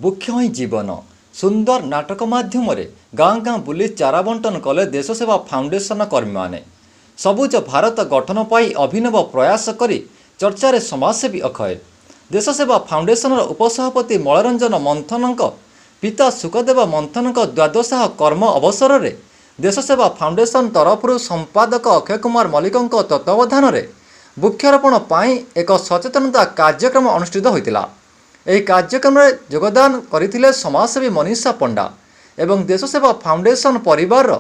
ବୃକ୍ଷ ହିଁ ଜୀବନ ସୁନ୍ଦର ନାଟକ ମାଧ୍ୟମରେ ଗାଁ ଗାଁ ବୁଲି ଚାରା ବଣ୍ଟନ କଲେ ଦେଶ ସେବା ଫାଉଣ୍ଡେସନ କର୍ମୀମାନେ। ସବୁଜ ଭାରତ ଗଠନ ପାଇଁ ଅଭିନବ ପ୍ରୟାସ କରି ଚର୍ଚ୍ଚାରେ ସମାଜସେବୀ ଅକ୍ଷୟ। ଦେଶ ସେବା ଫାଉଣ୍ଡେସନର ଉପସଭାପତି ମଳରଞ୍ଜନ ମନ୍ଥନଙ୍କ ପିତା ସୁଖଦେବ ମନ୍ଥନଙ୍କ ଦ୍ୱାଦଶାହ କର୍ମ ଅବସରରେ ଦେଶ ସେବା ଫାଉଣ୍ଡେସନ ତରଫରୁ ସମ୍ପାଦକ ଅକ୍ଷୟ କୁମାର ମଲ୍ଲିକଙ୍କ ତତ୍ତ୍ୱାବଧାନରେ ବୃକ୍ଷରୋପଣ ପାଇଁ ଏକ ସଚେତନତା କାର୍ଯ୍ୟକ୍ରମ ଅନୁଷ୍ଠିତ ହୋଇଥିଲା। ଏହି କାର୍ଯ୍ୟକ୍ରମରେ ଯୋଗଦାନ କରିଥିଲେ ସମାଜସେବୀ ମନୀଷା ପଣ୍ଡା ଏବଂ ଦେଶ ସେବା ଫାଉଣ୍ଡେସନ ପରିବାରର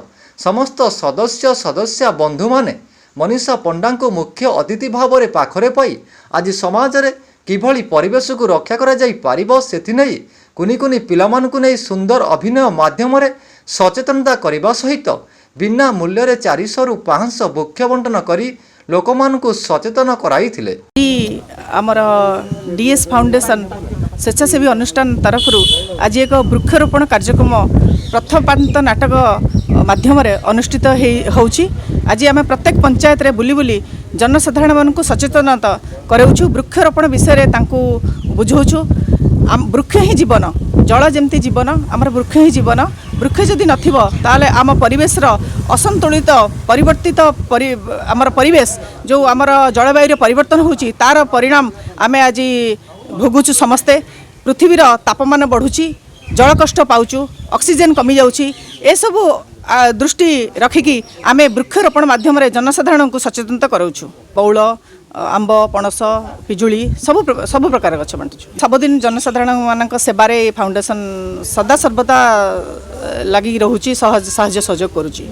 ସମସ୍ତ ସଦସ୍ୟା ବନ୍ଧୁମାନେ ମନୀଷା ପଣ୍ଡାଙ୍କୁ ମୁଖ୍ୟ ଅତିଥି ଭାବରେ ପାଖରେ ପାଇ ଆଜି ସମାଜରେ କିଭଳି ପରିବେଶକୁ ରକ୍ଷା କରାଯାଇପାରିବ ସେଥିନେଇ କୁନି କୁନି ପିଲାମାନଙ୍କୁ ନେଇ ସୁନ୍ଦର ଅଭିନୟ ମାଧ୍ୟମରେ ସଚେତନତା କରିବା ସହିତ ବିନା ମୂଲ୍ୟରେ 400ରୁ 500 ବୃକ୍ଷ ବଣ୍ଟନ କରି ଲୋକମାନଙ୍କୁ ସଚେତନ କରାଇଥିଲେ। आमर डीएस फाउंडेशन स्वेच्छासेवी अनुष्ठान तरफ आज एक वृक्षरोपण कार्यक्रम प्रथम पांत नाटक माध्यम अनुष्ठित होउछि। आज आम प्रत्येक पंचायत रे बुली बुली जनसाधारण मानक सचेतनता कराउछु। वृक्षरोपण विषय बुझाऊछु। वृक्ष ही जीवन, जल जमती जीवन, आमर वृक्ष ही जीवन। वृक्ष जदि नथिबो ताले आम परिवेश असंतुलित परिवर्तित आमर परिवेश जो आमर जलवायु परिवर्तन होउछि तार परिणाम आमे आज भोगुछु। समस्ते पृथ्वीर तापमान बढ़ुछि, जल कष्ट पाउछु, ऑक्सीजन कमी जाउछि। ए सब दृष्टि रखिकी आमे वृक्षरोपण माध्यम जनसाधारण को सचेतनता कराउछु। बौल, आंब, पणस, पिजुली सब प्रकार गछ बांटुछु। सबदिन जनसाधारण मानक सेवारे फाउंडेशन सदा सर्वदा लगी रहुछि, साहाय्य सहयोग करुछि।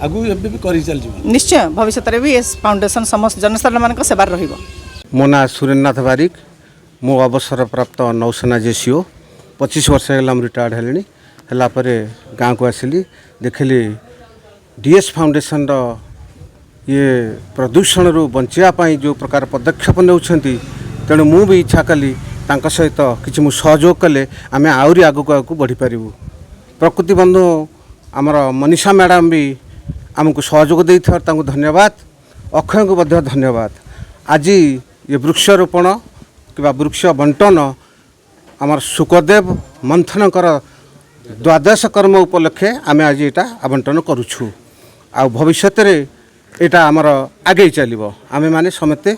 आगु एबे भी करि चल जिवो निश्चय भविष्य रे भी एस फाउंडेशन समस्त जनसाधारण मानक सेवार रहिबो। मो ना सुरेन्द्रनाथ बारिक, मो अवसर प्राप्त नौसेना जेसीओ 25 वर्ष हेलाम रिटायर्ड हेलेनी। हला परे गाँ को आसिली देखली डीएस फाउंडेशन रो ये प्रदूषण रु बंचिया पाई जो प्रकार पदक्षेप नेउछंती तेणु मु भी इच्छा कली तांका सहित किछि मु सहयोग कले आमे आउरी आगु बढ़ी पारिबु। प्रकृति बंधु आमर मनीषा मैडम भी आमको सहयोग देइथार तांको धन्यवाद। अक्षय को मध्य धन्यवाद। आज ये वृक्षरोपण किबा वृक्ष बंटन आमर सुखदेव मंथनकर द्वादश कर्म उपलक्षे आमे आज एटा आवंटन करूछु। आ भविष्य रे एटा आमर आगे चलिबो। आमे माने समते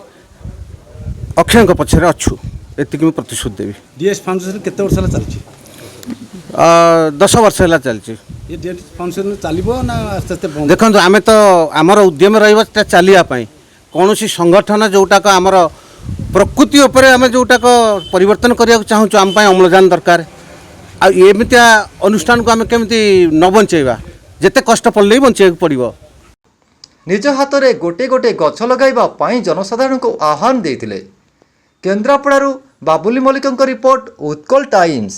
अक्षय को पछरे अछु एतिक मैं प्रतिशोध देवी। डीएस फाउंडेशन केते वर्ष ला चलछि? 10 वर्ष ला चलछि। ये डीएस फाउंडेशन चलिबो ना आस्ते आस्ते बंद? देखंतु आमे तो आमर उद्यम रहइबो चलिया पई कोनोसी संगठन जोटा का आमर प्रकृति उपरे आमे जोटा को परिवर्तन करिया चाहू आम पई अम्लजान दरकार। आ एमितिया अनुष्ठान को आमे केमिति न बंचेबा जेते कष्ट पड़ले बंचे पड़िबो। निज हाथ में गोटे गोटे गछ लगाइबा पाई जनसाधारण को आह्वान देइथिले। केन्द्रापड़ारू बाबुली मल्लिकଙ୍କ रिपोर्ट उत्कल टाइम्स।